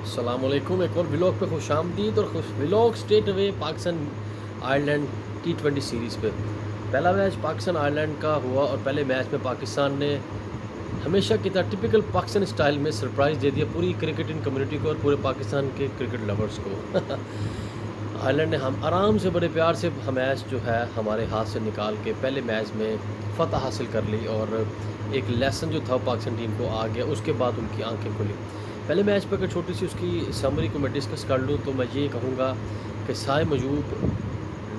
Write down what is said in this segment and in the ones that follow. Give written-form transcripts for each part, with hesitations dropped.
अस्सलामुअलैकुम। एक और व्लॉग पे खुशामदीद और खुश vlog straight away Pakistan Ireland T20 series पे। पहला मैच पाकिस्तान आयरलैंड का हुआ और पहले मैच में पाकिस्तान ने हमेशा की तरह टिपिकल पाकिस्तान स्टाइल में सरप्राइज़ दे दिया पूरी क्रिकेटिंग कम्युनिटी को और पूरे पाकिस्तान के क्रिकेट लवर्स को। आयरलैंड ने हम आराम से बड़े प्यार से मैच जो है हमारे हाथ से निकाल के पहले मैच में फ़तह हासिल कर ली और एक लेसन जो था पाकिस्तान टीम को आ गया। उसके बाद उनकी आंखें खुली। पहले मैच पर अगर छोटी सी उसकी समरी को मैं डिस्कस कर लूँ तो मैं ये कहूँगा कि साय मजूब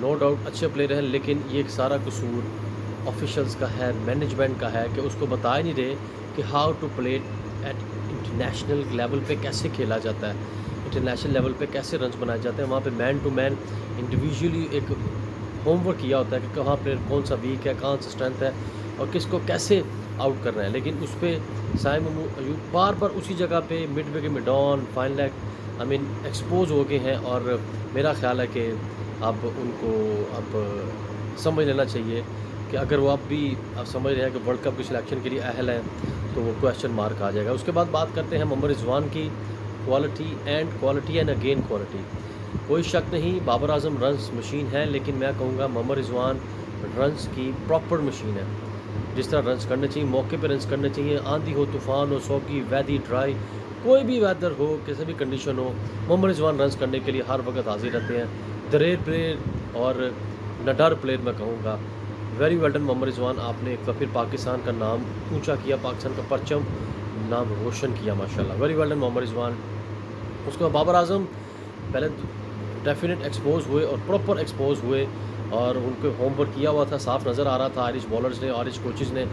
नो डाउट अच्छे प्लेयर हैं, लेकिन ये सारा कसूर ऑफिशियल्स का है, मैनेजमेंट का है कि उसको बता ही नहीं रहे कि how to play at international level पे कैसे खेला जाता है, इंटरनेशनल लेवल पे कैसे रन्स बनाए जाते हैं। वहाँ पे मैन टू मैन इंडिविजुअली एक होमवर्क किया होता है कि कहाँ प्लेयर कौन सा वीक है, कहाँ सा स्ट्रेंथ है और किसको कैसे आउट करना है। लेकिन उस पर साइम अयूब बार बार उसी जगह पे मिड विकेट में डॉन फाइनल एक्सपोज हो गए हैं और मेरा ख्याल है कि अब उनको अब समझ लेना चाहिए कि अगर वो अब समझ रहे हैं कि वर्ल्ड कप की सिलेक्शन के लिए अहल है तो वो क्वेश्चन मार्क आ जाएगा। उसके बाद बात करते हैं मोहम्मद रिजवान की। क्वालिटी एंड अगेन क्वालिटी, कोई शक नहीं बाबर आजम रन्स मशीन है, लेकिन मैं कहूँगा मोहम्मद रिजवान रन्स की प्रॉपर मशीन है। जिस तरह रन्स करने चाहिए मौके पर रन्स करने चाहिए, आंधी हो तूफ़ान हो सोगी वैदी ड्राई कोई भी वेदर हो किसी भी कंडीशन हो, मोहम्मद रिजवान रन्स करने के लिए हर वक्त हाजिर रहते हैं। दरेर प्लेयर और नडर प्लेयर मैं कहूँगा। Very well done Mohammad Rizwan, आपने एक बार फिर पाकिस्तान का नाम ऊंचा किया, पाकिस्तान का परचम नाम रोशन किया माशाल्लाह। Very well done Mohammad Rizwan. उसके बाद बाबर आजम पहले डेफिनेट एक्सपोज हुए और प्रॉपर एक्सपोज हुए और उनको होमवर्क किया हुआ था, साफ नज़र आ रहा था आयरिश बॉलर्स ने, आयरिश कोचेज़ ने,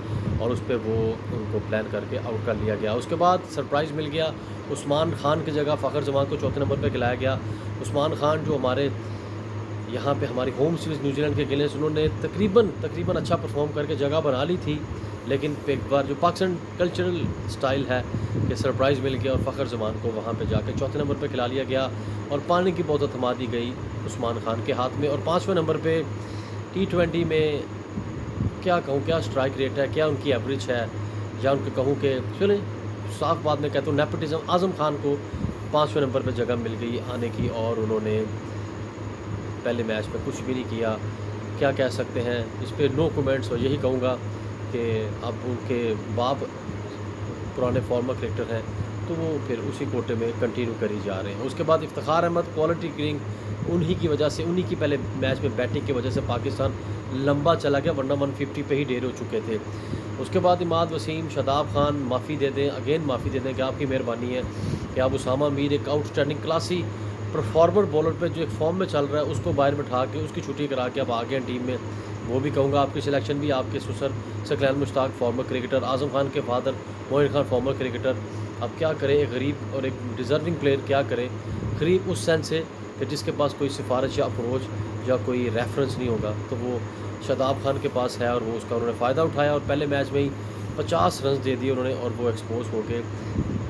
और उस पर वो उनको प्लान करके आउट कर लिया गया। उसके बाद सरप्राइज़ मिल गया, उस्मान खान की जगह फ़खर जमान को चौथे नंबर पर खिलाया गया। उस्मान खान जो हमारे यहाँ पे हमारी होम सीरीज़ न्यूजीलैंड के अगेंस्ट उन्होंने तकरीबन अच्छा परफॉर्म करके जगह बना ली थी, लेकिन एक बार जो पाकिस्तान कल्चरल स्टाइल है कि सरप्राइज़ मिल गया और फ़खर जमान को वहाँ पे जाके चौथे नंबर पे खिला लिया गया और पानी की बोतल थमा दी गई उस्मान खान के हाथ में। और 5वें नंबर पे T20 में क्या कहूँ, क्या स्ट्राइक रेट है, क्या उनकी एवरेज है, या उनके कहूँ कि चलें साफ बात में कहता हूँ नेपोटिज्म, आज़म खान को 5वें नंबर पर जगह मिल गई आने की और उन्होंने पहले मैच में कुछ भी नहीं किया। क्या कह सकते हैं इस पर, नो कमेंट्स। और यही कहूँगा कि अब उनके बाप पुराने फॉर्मर क्रिकेटर हैं तो वो फिर उसी कोटे में कंटिन्यू करी जा रहे हैं। उसके बाद इफ्तिखार अहमद क्वालिटी किंग, उन्हीं की वजह से, उन्हीं की पहले मैच में बैटिंग की वजह से पाकिस्तान लंबा चला गया, वरना 150 पे ही ढेर हो चुके थे। उसके बाद इमाद वसीम, शादाब खान माफ़ी दे दें, अगेन माफ़ी दे दें कि आपकी मेहरबानी है कि आप उसामा मीर एक आउटस्टैंडिंग क्लासी परफॉर्मर बॉलर पे जो एक फॉर्म में चल रहा है उसको बाहर बैठा के उसकी छुट्टी करा के अब आ गए टीम में। वो भी कहूँगा आपकी सिलेक्शन भी आपके ससुर सकलैन मुश्ताक फॉर्मर क्रिकेटर, आज़म खान के father Moin Khan former cricketer. अब क्या करें, एक गरीब और एक डिज़र्विंग प्लेयर क्या करे, गरीब उस सेंस से कि जिसके पास कोई सिफारिश या अप्रोच या कोई रेफरेंस नहीं होगा, तो वो शादाब खान के पास है और वो उसका उन्होंने फ़ायदा उठाया और पहले मैच में ही 50 रन दे दिए उन्होंने और वो एक्सपोज हो गए।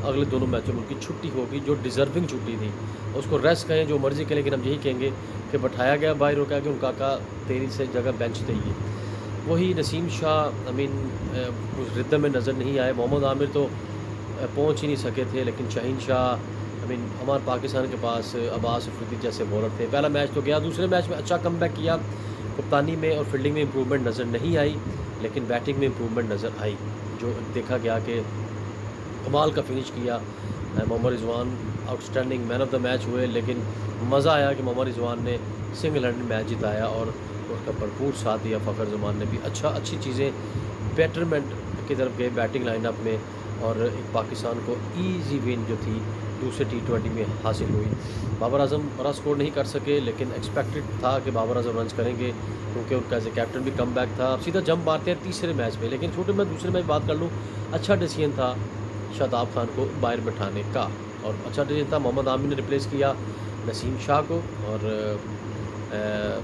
अगले दोनों मैचों में उनकी छुट्टी होगी जो डिज़र्विंग छुट्टी थी, उसको रेस्ट कहें जो मर्ज़ी करें, लेकिन हम यही कहेंगे कि बैठाया गया बाहर हो, क्या कि उनका का तेरी से जगह बेंच चाहिए। वही नसीम शाह उस रिदम में नज़र नहीं आए, मोहम्मद आमिर तो पहुंच ही नहीं सके थे, लेकिन शाहीन शाह हमारे पाकिस्तान के पास अब्बास अफरीदी जैसे बॉलर थे। पहला मैच तो गया, दूसरे मैच में अच्छा कमबैक किया, कप्तानी में और फील्डिंग में इम्प्रूवमेंट नज़र नहीं आई, लेकिन बैटिंग में इम्प्रूवमेंट नज़र आई। जो देखा गया कि कमाल का फिनिश किया Mohammad Rizwan, outstanding man of the match हुए, लेकिन मज़ा आया कि मोहम्मद रिजवान ने सिंगल हैंडेड मैच जिताया और उसका भरपूर साथ दिया। फ़खर जमान ने भी अच्छी चीज़ें बेटरमेंट की तरफ गए बैटिंग लाइनअप में और एक पाकिस्तान को ईजी विन जो थी दूसरे T20 में हासिल हुई। बाबर आजम बड़ा स्कोर नहीं कर सके, लेकिन एक्सपेक्टेड था कि बाबर आजम रन्स करेंगे क्योंकि उनका एज ए कैप्टन भी कम बैक था। अब सीधा जंप मारते हैं तीसरे मैच में, लेकिन छोटे मैं दूसरे मैच बात कर लूँ, अच्छा डिसीजन था शादाब खान को बाहर बैठाने का और अच्छा डिसीजन था। मोहम्मद आमिर ने रिप्लेस किया नसीम शाह को और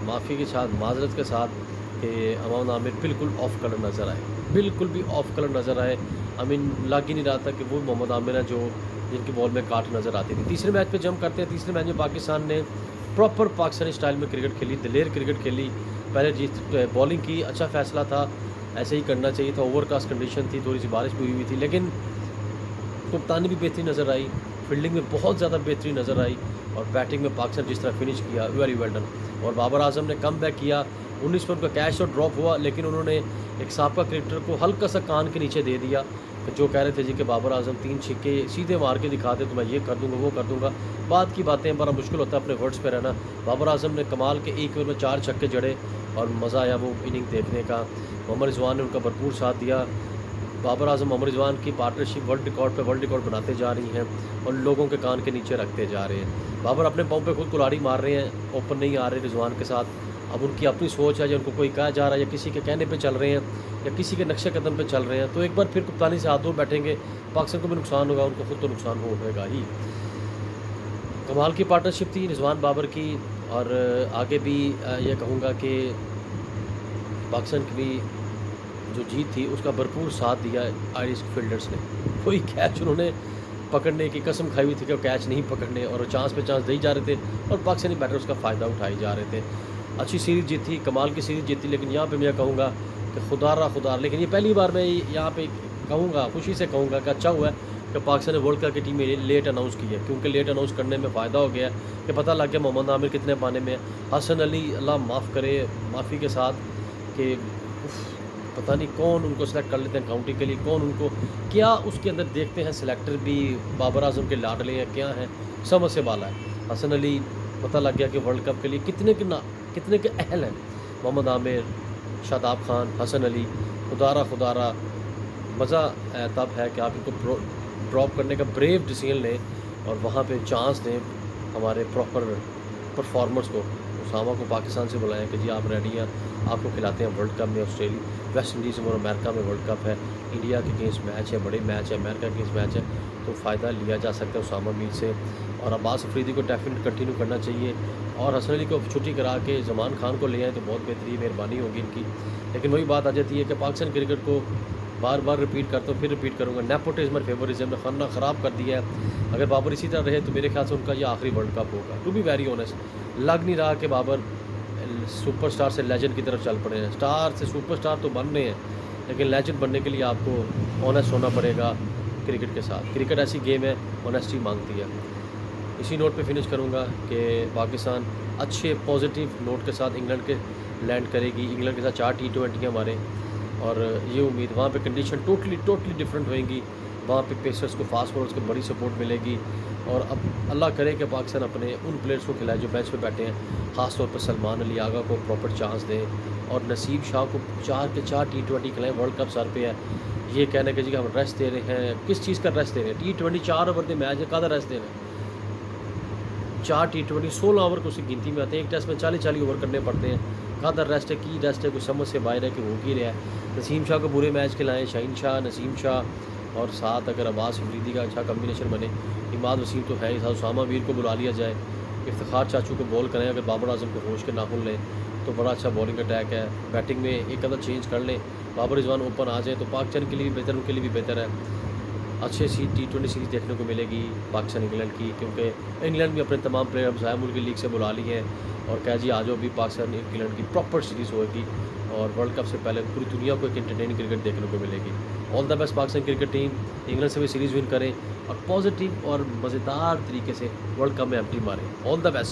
माफ़ी के साथ माजरत के साथ कि मोहम्मद आमिर बिल्कुल ऑफ कलर नज़र आए, बिल्कुल भी ऑफ कलर नज़र आए। लग ही नहीं रहा था कि वो मोहम्मद आमिर है जो जिनकी बॉल में काट नज़र आती थी। तीसरे मैच पे जंप करते हैं। तीसरे मैच में पाकिस्तान ने प्रॉपर पाकिस्तानी स्टाइल में क्रिकेट खेली, दिलेर क्रिकेट खेली, पहले जीत बॉलिंग की, अच्छा फ़ैसला था, ऐसे ही करना चाहिए था। ओवरकास्ट कंडीशन थी, थोड़ी सी बारिश भी हुई थी, लेकिन कप्तानी भी बेहतरीन नज़र आई। फील्डिंग में बहुत ज़्यादा बेहतरीन नज़र आई, और बैटिंग में पाकिस्तान जिस तरह फिनिश किया, वेरी वेल डन। और बाबर आजम ने कम बैक किया, 19 पर उनका कैच शॉट ड्रॉप हुआ, लेकिन उन्होंने एक साबका क्रिकेटर को हल्का सा कान के नीचे दे दिया, जो कह रहे थे जी कि बाबर आजम 3 छक्के सीधे मार के दिखाते तो मैं ये कर दूंगा वो कर दूंगा। बात की बातें, बड़ा मुश्किल होता है अपने वर्ड्स पे रहना। बाबर आजम ने कमाल के एक ओवर में 4 छक्के जड़े और मज़ा आया वो इनिंग देखने का। मोहम्मद रिजवान ने उनका भरपूर साथ दिया। बाबर आजम मोहम्मद रिजवान की पार्टनरशिप वर्ल्ड रिकॉर्ड पे वर्ल्ड रिकॉर्ड बनाते जा रही हैं और लोगों के कान के नीचे रखते जा रहे हैं। बाबर अपने पाँव पे खुद कुल्हाड़ी मार रहे हैं, ओपन नहीं आ रहे रिजवान के साथ। अब उनकी अपनी सोच है, या उनको कोई कहा जा रहा है, या किसी के कहने पे चल रहे हैं, या किसी के नक्शे कदम पे चल रहे हैं, तो एक बार फिर कप्तानी से हाथ धो बैठेंगे, पाकिस्तान को भी नुकसान होगा, उनको खुद तो नुकसान होगा ही। कमाल की पार्टनरशिप थी रिजवान बाबर की। और आगे भी ये कहूँगा कि पाकिस्तान की भी जो जीत थी उसका भरपूर साथ दिया आयरिश फील्डर्स ने। कोई कैच उन्होंने पकड़ने की कसम खाई हुई थी कि वो कैच नहीं पकड़ने, और चांस पे चांस दे जा रहे थे और पाकिस्तानी बैटर उसका फ़ायदा उठाए जा रहे थे। अच्छी सीरीज़ जीती, कमाल की सीरीज़ जीती। लेकिन यहाँ पे मैं कहूँगा कि खुदा, लेकिन ये पहली बार मैं यहाँ पे कहूँगा, खुशी से कहूँगा कि अच्छा हुआ है कि पाकिस्तान ने वर्ल्ड कप की टीम लेट अनाउंस की है, क्योंकि लेट अनाउंस करने में फ़ायदा हो गया है कि पता लग गया मोहम्मद आमिर कितने पाने में है। हसन अली, अल्लाह माफ़ करे माफ़ी के साथ, कि पता नहीं कौन उनको सेलेक्ट कर लेते हैं काउंटी के लिए, कौन उनको क्या उसके अंदर देखते हैं। सिलेक्टर भी बाबर आजम के लाडले हैं, क्या हैं, समझ से बाला है। हसन अली, पता लग गया कि वर्ल्ड कप के लिए कितने के अहल हैं। मोहम्मद आमिर, शादाब खान, हसन अली, खुदारा मज़ा तब है कि आप इनको ड्रॉप करने का ब्रेव डिसीजन लें और वहाँ पे चांस दें हमारे प्रॉपर परफॉर्मर्स को। उसामा को पाकिस्तान से बुलाएं कि जी आप रेडी हैं, आपको खिलाते हैं वर्ल्ड कप में। ऑस्ट्रेलिया, वेस्ट इंडीज़ और अमेरिका में वर्ल्ड कप है, इंडिया के अगेंस्ट मैच है, बड़े मैच है, अमेरिका के अगेंस्ट मैच है, तो फ़ायदा लिया जा सकता है उसामा मीर से। और अब्बास अफरीदी को डेफिनेट कंटिन्यू करना चाहिए, और हसन अली को छुट्टी करा के ज़मान खान को ले आए तो बहुत बेहतरीन मेहरबानी होगी इनकी। लेकिन वही बात आ जाती है कि पाकिस्तान क्रिकेट को बार बार रिपीट करता हूँ, फिर रिपीट करूँगा, नेपोटिज्म और फेवरिज्म ने खाना ख़राब कर दिया है। अगर बाबर इसी तरह रहे तो मेरे ख्याल से उनका ये आखिरी वर्ल्ड कप होगा। टू बी वेरी ऑनेस्ट, लग नहीं रहा कि बाबर सुपरस्टार से लेजेंड की तरफ चल पड़े हैं। स्टार से सुपरस्टार तो बन रहे हैं, लेकिन लेजेंड बनने के लिए आपको ऑनेस्ट होना पड़ेगा क्रिकेट के साथ। क्रिकेट ऐसी गेम है, ऑनेस्टी मांगती है। इसी नोट पे फिनिश करूँगा कि पाकिस्तान अच्छे पॉजिटिव नोट के साथ इंग्लैंड के लैंड करेगी। इंग्लैंड के साथ 4 T20 हमारे, और ये उम्मीद वहाँ पे कंडीशन टोटली डिफरेंट होएंगी। वहाँ पे पेसर्स को, फास्ट बॉलर्स को बड़ी सपोर्ट मिलेगी। और अब अल्लाह करे कि पाकिस्तान अपने उन प्लेयर्स को खिलाए जो बेंच पे बैठे हैं, ख़ास तौर पर सलमान अली आगा को प्रॉपर चांस दें, और नसीब शाह को 4 के 4 T20 खिलाएँ। वर्ल्ड कप सर पे है, ये कहने के जी हम रेस्ट दे रहे हैं, किस चीज़ का रेस्ट दे रहे हैं? T20 4 ओवर के मैच है, काहदा रेस्ट दे रहे हैं? 4 T20 16 ओवर को उसकी गिनती में आते हैं, एक टेस्ट में 40 ओवर करने पड़ते हैं। काहदा रेस्ट है, की रेस्ट है, कुछ समझ से बाहर है कि हो ही रहा है। नसीम शाह को बुरे मैच खिलाएँ, शाहीन शाह, नसीम शाह, और साथ अगर अब्बास अफरीदी का अच्छा कम्बिनेशन बने, इमाद वसीम तो है ही, साथ उसामा मीर को बुला लिया जाए, इफ्तिखार चाचू को बॉल करें, अगर बाबर आजम को होश के नाखुन लें तो बड़ा अच्छा बॉलिंग अटैक है। बैटिंग में एक कदर चेंज कर लें, बाबर रिजवान ओपन आ जाए तो पाकिस्तान के लिए भी बेहतर, उनके लिए भी बेहतर है। अच्छी सी T20 सीरीज़ देखने को मिलेगी पाकिस्तान इंग्लैंड की, क्योंकि इंग्लैंड भी अपने तमाम प्लेयर हमसाया मुल्क की लीग से बुला लिए हैं, और कह जी आ जाओ भी पाकिस्तान इंग्लैंड की प्रॉपर सीरीज़ होगी, और वर्ल्ड कप से पहले पूरी दुनिया को एक एंटरटेनिंग क्रिकेट देखने को मिलेगी। All the best Pakistan cricket team, England से भी सीरीज़ विन करें और पॉजिटिव और मज़ेदार तरीके से वर्ल्ड कप में एंट्री मारें। All the best.